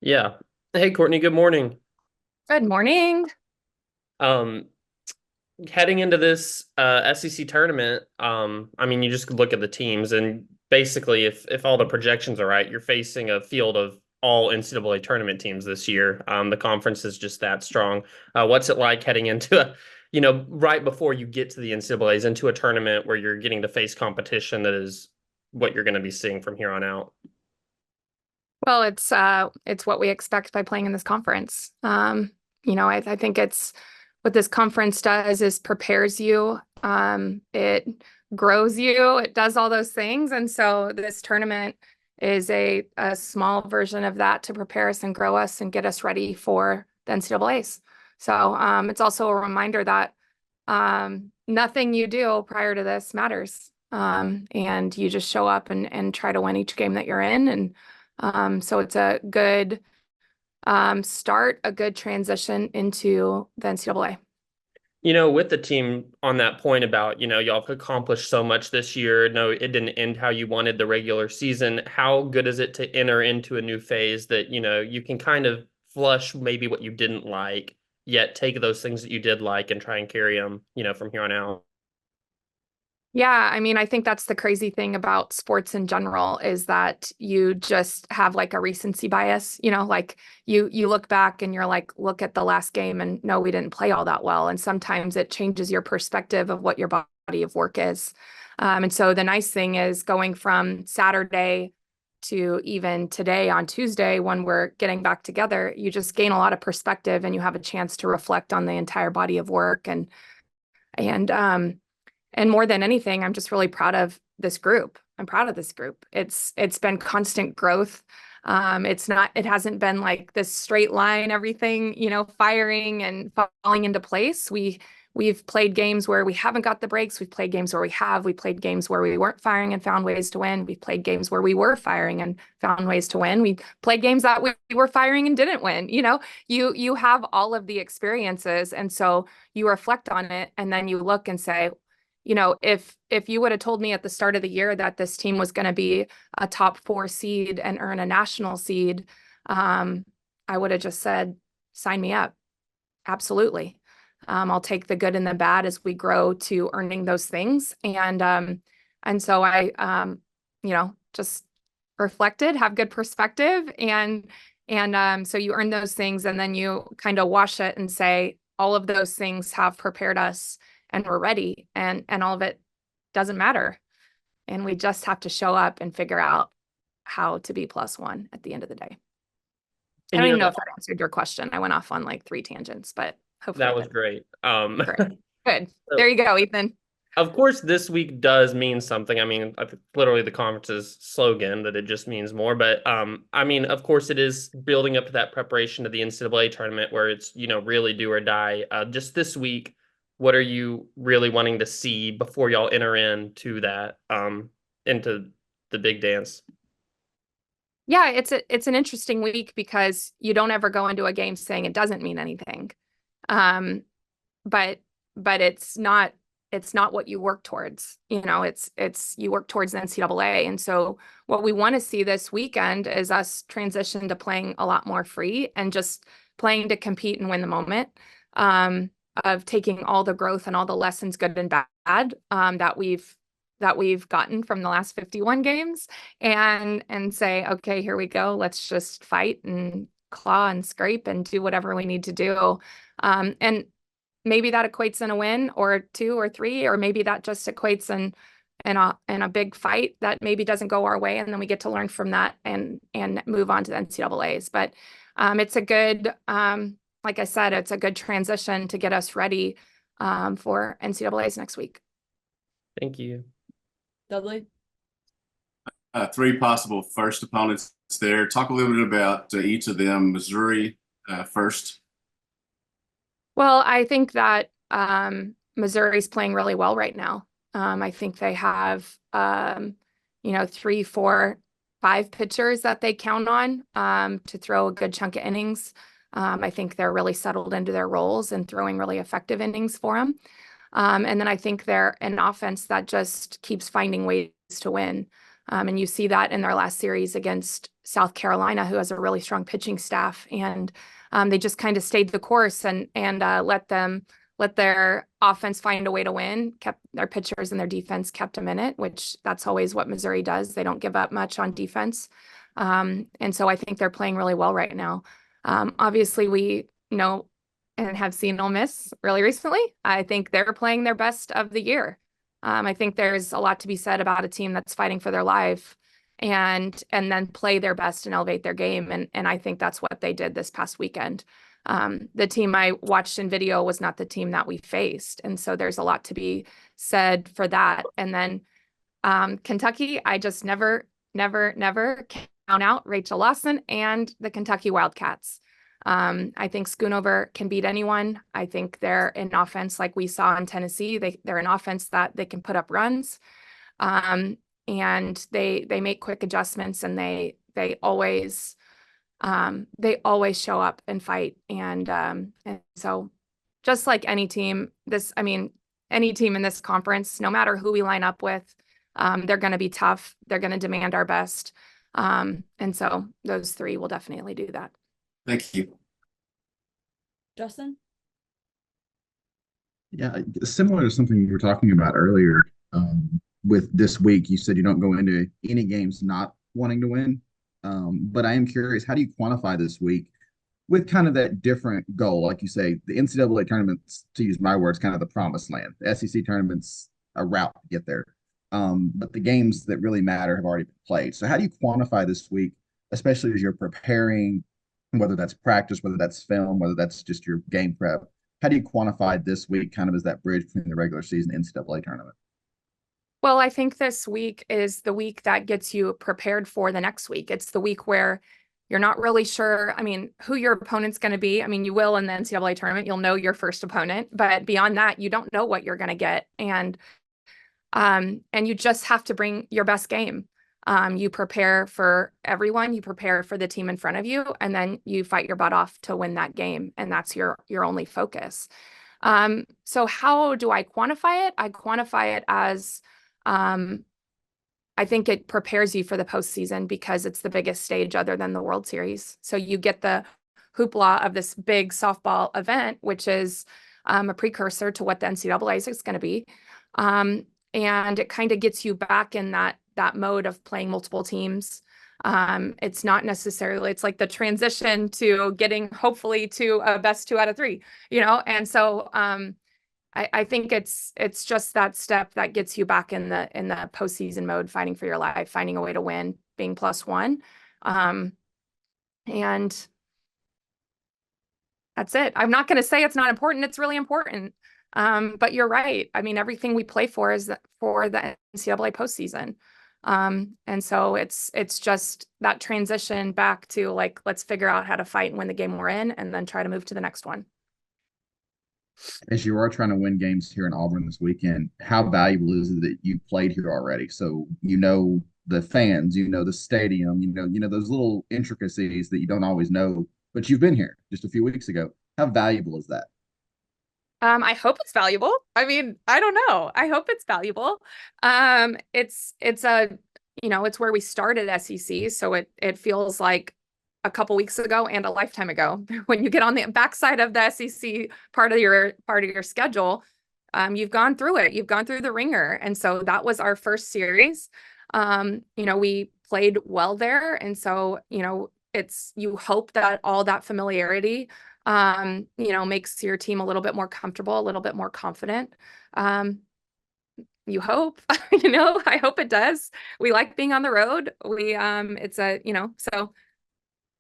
Yeah. Hey, Courtney, good morning. Good morning. Um, Heading into this SEC tournament, I mean, you just look at the teams, and basically, if all the projections are right, you're facing a field of all NCAA tournament teams this year. The conference is just that strong. What's it like heading into right before you get to the NCAAs, into a tournament where you're getting to face competition that is what you're going to be seeing from here on out? Well, it's what we expect by playing in this conference. I think it's what this conference does is prepares you. It grows you. It does all those things, and so this tournament is a small version of that to prepare us and grow us and get us ready for the NCAAs. So it's also a reminder that nothing you do prior to this matters. And you just show up and try to win each game that you're in. And so it's a good start, a good transition into the NCAA. With the team on that point about, y'all have accomplished so much this year. No, it didn't end how you wanted the regular season. How good is it to enter into a new phase that, you can kind of flush maybe what you didn't like, yet take those things that you did like and try and carry them, from here on out? Yeah, I mean, I think that's the crazy thing about sports in general is that you just have like a recency bias, like you look back and you're like, look at the last game and no, we didn't play all that well. And sometimes it changes your perspective of what your body of work is. And so the nice thing is going from Saturday to even today on Tuesday when we're getting back together, you just gain a lot of perspective and you have a chance to reflect on the entire body of work and and more than anything, I'm just really proud of this group. I'm proud of this group. It's been constant growth. It hasn't been like this straight line, everything, firing and falling into place. We've played games where we haven't got the breaks. We've played games where we have. We played games where we weren't firing and found ways to win. We've played games where we were firing and found ways to win. We played games that we were firing and didn't win. You have all of the experiences, and so you reflect on it, and then you look and say, if you would have told me at the start of the year that this team was going to be a top 4 seed and earn a national seed, I would have just said, sign me up. Absolutely. I'll take the good and the bad as we grow to earning those things. And so I, just reflected, have good perspective, and so you earn those things, and then you kind of wash it and say, all of those things have prepared us and we're ready, and all of it doesn't matter. And we just have to show up and figure out how to be +1 at the end of the day. I And don't even know if that answered your question. I went off on like 3 tangents, but hopefully that it was did. great. Great. Good. So There you go, Ethan. of course, this week does mean something. I mean, I think literally the conference's slogan that it just means more. But I mean, of course, it is building up to that preparation to the NCAA tournament where it's really do or die. Just this week, what are you really wanting to see before y'all enter into that into the big dance? Yeah, it's an interesting week because you don't ever go into a game saying it doesn't mean anything. Um, but but it's not what you work towards. It's you work towards the NCAA. And so what we want to see this weekend is us transition to playing a lot more free and just playing to compete and win the moment. Of taking all the growth and all the lessons, good and bad, that we've gotten from the last 51 games and say, okay, here we go. Let's just fight and claw and scrape and do whatever we need to do. And maybe that equates in a win or 2 or 3, or maybe that just equates in a big fight that maybe doesn't go our way, and then we get to learn from that and move on to the NCAAs. But it's a good, like I said, it's a good transition to get us ready for NCAAs next week. Thank you. Dudley? Three possible first opponents there. Talk a little bit about each of them. Missouri first. Well, I think that Missouri's playing really well right now. I think they have, 3, 4, 5 pitchers that they count on to throw a good chunk of innings. I think they're really settled into their roles and throwing really effective innings for them. And then I think they're an offense that just keeps finding ways to win. And you see that in their last series against South Carolina, who has a really strong pitching staff. And they just kind of stayed the course and let their offense find a way to win, kept their pitchers and their defense kept them in it, which that's always what Missouri does. They don't give up much on defense. And so I think they're playing really well right now. Obviously, we know and have seen Ole Miss really recently. I think they're playing their best of the year. I think there's a lot to be said about a team that's fighting for their life and then play their best and elevate their game. And I think that's what they did this past weekend. The team I watched in video was not the team that we faced. And so there's a lot to be said for that. And then Kentucky, I just never count out Rachel Lawson and the Kentucky Wildcats. I think Schoonover can beat anyone. I think they're an offense like we saw in Tennessee. They're an offense that they can put up runs. And they make quick adjustments, and they always show up and fight. And so just like any team, any team in this conference, no matter who we line up with, they're going to be tough. They're going to demand our best. And so those three will definitely do that. Thank you. Justin? Yeah, similar to something you were talking about earlier, with this week, you said you don't go into any games not wanting to win. But I am curious, how do you quantify this week with kind of that different goal? Like you say, the NCAA tournaments, to use my words, kind of the promised land. The SEC tournaments, a route to get there. But the games that really matter have already been played. So how do you quantify this week, especially as you're preparing, whether that's practice, whether that's film, whether that's just your game prep? How do you quantify this week kind of as that bridge between the regular season and NCAA tournament? Well, I think this week is the week that gets you prepared for the next week. It's the week where you're not really sure, who your opponent's going to be. You will in the NCAA tournament, you'll know your first opponent, but beyond that, you don't know what you're going to get. And you just have to bring your best game. You prepare for everyone, you prepare for the team in front of you, and then you fight your butt off to win that game. And that's your only focus. So how do I quantify it? I quantify it as, I think it prepares you for the postseason because it's the biggest stage other than the World Series. So you get the hoopla of this big softball event, which is a precursor to what the NCAA is going to be. And it kind of gets you back in that mode of playing multiple teams. It's not necessarily, it's like the transition to getting hopefully to a best 2 out of 3, and so I think it's just that step that gets you back in the postseason mode, fighting for your life, finding a way to win, being +1. And that's it. I'm not going to say it's not important. It's really important. But you're right. Everything we play for is for the NCAA postseason. And so it's just that transition back to like, let's figure out how to fight and win the game we're in, and then try to move to the next one. As you are trying to win games here in Auburn this weekend, how valuable is it that you played here already? So the fans, the stadium, those little intricacies that you don't always know, but you've been here just a few weeks ago. How valuable is that? I hope it's valuable. I don't know. I hope it's valuable. It's where we started SEC. So it feels like a couple weeks ago and a lifetime ago. When you get on the backside of the SEC part of your schedule, you've gone through it. You've gone through the ringer. And so that was our first series. We played well there. And so, you hope that all that familiarity makes your team a little bit more comfortable, a little bit more confident. You hope, I hope it does. We like being on the road. So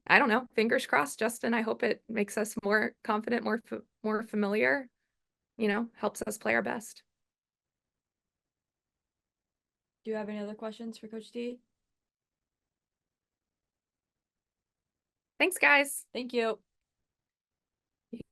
I don't know, fingers crossed, Justin. I hope it makes us more confident, more familiar, helps us play our best. Do you have any other questions for Coach D? Thanks, guys. Thank you.